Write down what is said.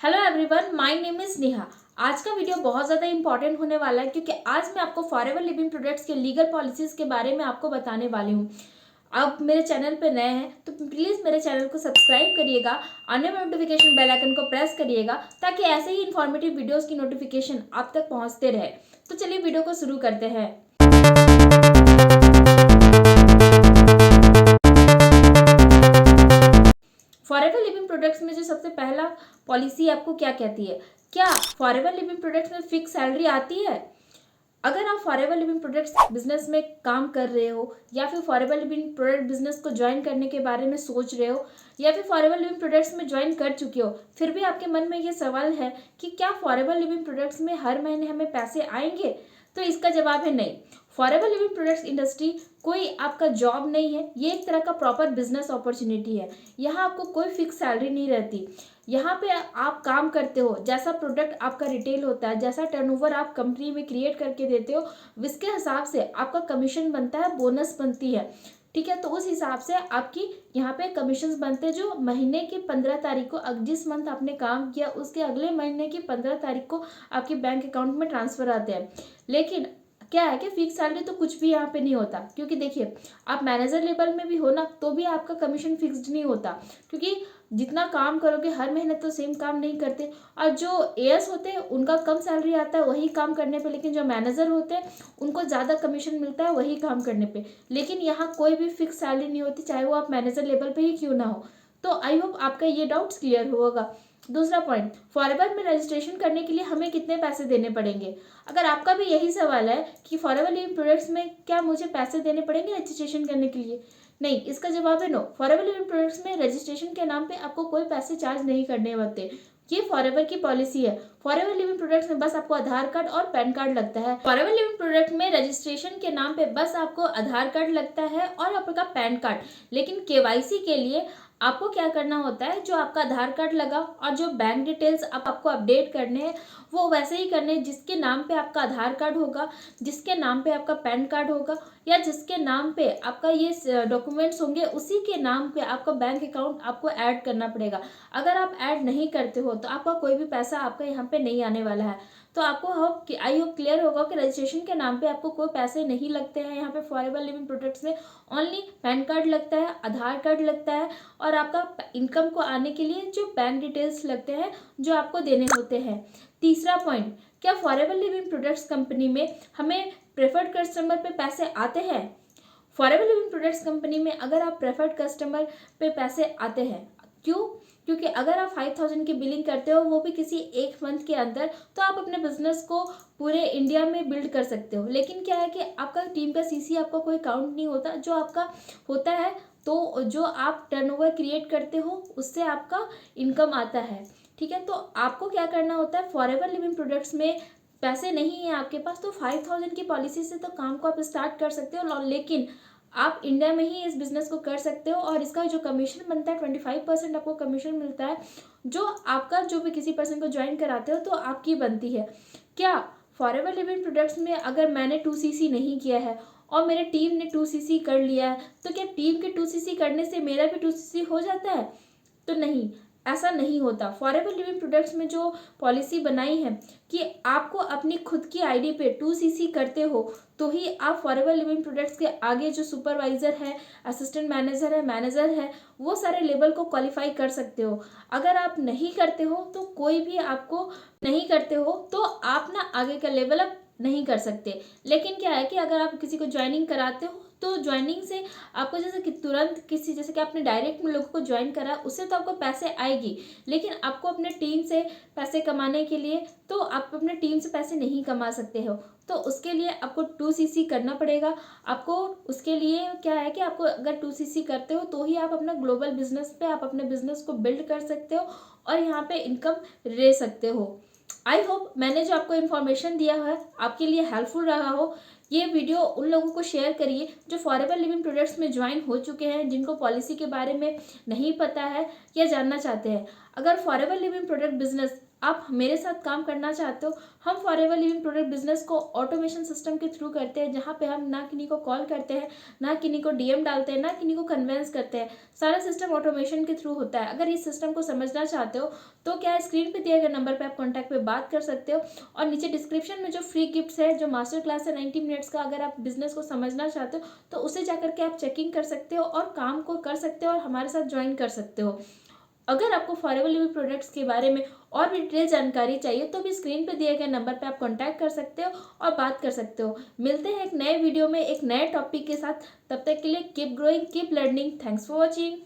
Hello everyone, my name is Neha. आज का video बहुत ज़्यादा इंपॉर्टेंट होने वाला है क्योंकि आज मैं आपको फॉरएवर लिविंग प्रोडक्ट्स के लीगल पॉलिसीज़ के बारे में आपको बताने वाली हूँ। आप मेरे चैनल पे नए हैं तो प्लीज़ मेरे चैनल को सब्सक्राइब करिएगा, आने वाले नोटिफिकेशन बेल आइकन को प्रेस करिएगा ताकि ऐसे ही इन्फॉर्मेटिव वीडियोज़ की नोटिफिकेशन आप तक पहुँचते रहे। तो चलिए वीडियो को शुरू करते हैं। फॉरएवर लिविंग प्रोडक्ट्स में जो सबसे पहला पॉलिसी आपको क्या कहती है? क्या फॉरएवर लिविंग प्रोडक्ट्स में फिक्स सैलरी आती है? अगर आप फॉरएवर लिविंग प्रोडक्ट्स बिजनेस में काम कर रहे हो या फिर फॉरएवर लिविंग प्रोडक्ट बिजनेस को ज्वाइन करने के बारे में सोच रहे हो या फिर फॉरएवर लिविंग प्रोडक्ट्स में ज्वाइन कर चुके हो, फिर भी आपके मन में ये सवाल है कि क्या फॉरएवर लिविंग प्रोडक्ट्स में हर महीने हमें पैसे आएंगे, तो इसका जवाब है नहीं। फॉरएवर लिविंग प्रोडक्ट्स इंडस्ट्री कोई आपका जॉब नहीं है, ये एक तरह का प्रॉपर बिजनेस अपॉर्चुनिटी है। यहाँ आपको कोई फिक्स सैलरी नहीं रहती। यहाँ पे आप काम करते हो, जैसा प्रोडक्ट आपका रिटेल होता है, जैसा टर्नओवर आप कंपनी में क्रिएट करके देते हो, उसके हिसाब से आपका कमीशन बनता है, बोनस बनती है। ठीक है, तो उस हिसाब से आपकी यहाँ पे कमीशंस बनते हैं जो महीने की 15 तारीख को, जिस मंथ आपने काम किया उसके अगले महीने की 15 तारीख को आपके बैंक अकाउंट में ट्रांसफर आते हैं। लेकिन क्या है कि फिक्स सैलरी तो कुछ भी यहाँ पे नहीं होता, क्योंकि देखिए आप मैनेजर लेवल में भी हो ना तो भी आपका कमीशन फिक्स्ड नहीं होता, क्योंकि जितना काम करोगे हर महीने तो सेम काम नहीं करते। और जो एएस होते हैं उनका कम सैलरी आता है वही काम करने पे, लेकिन जो मैनेजर होते हैं उनको ज़्यादा कमीशन मिलता है वही काम करने पे। लेकिन यहाँ कोई भी फिक्स सैलरी नहीं होती, चाहे वो आप मैनेजर लेवल पे ही क्यों ना हो। तो आई होप आपका ये डाउट्स क्लियर होगा। दूसरा पॉइंट, फॉरएवर में रजिस्ट्रेशन करने के लिए हमें कितने पैसे देने पड़ेंगे? अगर आपका भी यही सवाल है कि फॉरएवर लिविंग प्रोडक्ट्स में क्या मुझे पैसे देने पड़ेंगे रजिस्ट्रेशन करने के लिए, नहीं, इसका जवाब है नो। फॉरएवर लिविंग प्रोडक्ट्स में रजिस्ट्रेशन के नाम पे आपको कोई पैसे चार्ज नहीं करने होते। ये फॉरएवर की पॉलिसी है। फॉरएवर लिविंग प्रोडक्ट्स में बस आपको आधार कार्ड और पैन कार्ड लगता है। फॉरएवर लिविंग प्रोडक्ट में रजिस्ट्रेशन के नाम पे बस आपको आधार कार्ड लगता है और आपका पैन कार्ड। लेकिन केवाईसी के लिए आपको क्या करना होता है, जो आपका आधार कार्ड लगा और जो बैंक डिटेल्स आपको अपडेट करने हैं वो वैसे ही करने हैं जिसके नाम पे आपका आधार कार्ड होगा, जिसके नाम पे आपका पैन कार्ड होगा, या जिसके नाम पे आपका ये डॉक्यूमेंट्स होंगे उसी के नाम पे आपका बैंक अकाउंट आपको ऐड करना पड़ेगा। अगर आप ऐड नहीं करते हो तो आपका कोई भी पैसा आपका यहाँ पे नहीं आने वाला है। तो आपको आई होप क्लियर होगा कि रजिस्ट्रेशन के नाम पे आपको कोई पैसे नहीं लगते हैं यहाँ पे फॉरएवर लिविंग प्रोडक्ट्स में। ओनली पैन कार्ड लगता है, आधार कार्ड लगता है और आपका इनकम को आने के लिए जो बैंक डिटेल्स लगते हैं जो आपको देने होते हैं। तीसरा पॉइंट, क्या फॉरएवर लिविंग प्रोडक्ट्स कंपनी में हमें प्रेफर्ड कस्टमर पे पैसे आते हैं? फॉरएवर लिविंग प्रोडक्ट्स कंपनी में अगर आप प्रेफर्ड कस्टमर पे पैसे आते हैं, क्यों? क्योंकि अगर आप 5000 की बिलिंग करते हो, वो भी किसी एक मंथ के अंदर, तो आप अपने बिजनेस को पूरे इंडिया में बिल्ड कर सकते हो। लेकिन क्या है कि आपका टीम का सीसी आपका कोई काउंट नहीं होता, जो आपका होता है तो जो आप टर्नओवर क्रिएट करते हो उससे आपका इनकम आता है। ठीक है, तो आपको क्या करना होता है, फॉरएवर लिविंग प्रोडक्ट्स में पैसे नहीं है आपके पास तो 5000 की पॉलिसी से तो काम को आप स्टार्ट कर सकते हो, लेकिन आप इंडिया में ही इस बिज़नेस को कर सकते हो और इसका जो कमीशन बनता है 25% आपको कमीशन मिलता है, जो आपका जो भी किसी पर्सन को ज्वाइन कराते हो तो आपकी बनती है। क्या फॉरएवर लिविंग प्रोडक्ट्स में अगर मैंने 2cc नहीं किया है और मेरे टीम ने 2cc कर लिया है तो क्या टीम के 2cc करने से मेरा भी 2cc हो जाता है? तो नहीं, ऐसा नहीं होता। फॉरएवर लिविंग प्रोडक्ट्स में जो पॉलिसी बनाई है कि आपको अपनी खुद की आईडी पे 2cc करते हो तो ही आप फॉरएवर लिविंग प्रोडक्ट्स के आगे जो सुपरवाइजर है, असिस्टेंट मैनेजर है, मैनेजर है, वो सारे लेवल को क्वालिफाई कर सकते हो। अगर आप नहीं करते हो तो कोई भी आपको नहीं करते हो तो आप ना आगे का लेवल अप नहीं कर सकते। लेकिन क्या है कि अगर आप किसी को ज्वाइनिंग कराते हो तो ज्वाइनिंग से आपको जैसे कि तुरंत किसी, जैसे कि आपने डायरेक्ट में लोगों को ज्वाइन करा, उससे तो आपको पैसे आएगी, लेकिन आपको अपने टीम से पैसे कमाने के लिए तो आप अपने टीम से पैसे नहीं कमा सकते हो। तो उसके लिए आपको 2cc करना पड़ेगा। आपको उसके लिए क्या है कि आपको अगर 2cc करते हो तो ही आप अपना ग्लोबल बिजनेस पे आप अपने बिजनेस को बिल्ड कर सकते हो और यहाँ पे इनकम ले सकते हो। आई होप मैंने जो आपको इन्फॉर्मेशन दिया है आपके लिए हेल्पफुल रहा हो। ये वीडियो उन लोगों को शेयर करिए जो फॉरएवर लिविंग प्रोडक्ट्स में ज्वाइन हो चुके हैं, जिनको पॉलिसी के बारे में नहीं पता है या जानना चाहते हैं। अगर फॉरएवर लिविंग प्रोडक्ट बिजनेस आप मेरे साथ काम करना चाहते हो, हम फॉरएवर लिविंग प्रोडक्ट बिजनेस को ऑटोमेशन सिस्टम के थ्रू करते हैं, जहाँ पे हम ना किन्हीं को कॉल करते हैं, ना किन्हीं को डीएम डालते हैं, ना किन्हीं को कन्वेंस करते हैं। सारा सिस्टम ऑटोमेशन के थ्रू होता है। अगर इस सिस्टम को समझना चाहते हो तो क्या है, स्क्रीन पे दिए गए नंबर पे आप कॉन्टैक्ट पे बात कर सकते हो, और नीचे डिस्क्रिप्शन में जो फ्री गिफ्ट्स है, जो मास्टर क्लास है 90 मिनट्स का, अगर आप बिजनेस को समझना चाहते हो तो उसे जाकर के आप चेकिंग कर सकते हो और काम को कर सकते हो और हमारे साथ ज्वाइन कर सकते हो। अगर आपको फॉरएवर लिविंग प्रोडक्ट्स के बारे में और भी डिटेल जानकारी चाहिए तो भी स्क्रीन पे दिए गए नंबर पे आप कांटेक्ट कर सकते हो और बात कर सकते हो। मिलते हैं एक नए वीडियो में एक नए टॉपिक के साथ। तब तक के लिए keep growing, keep learning. Thanks for watching.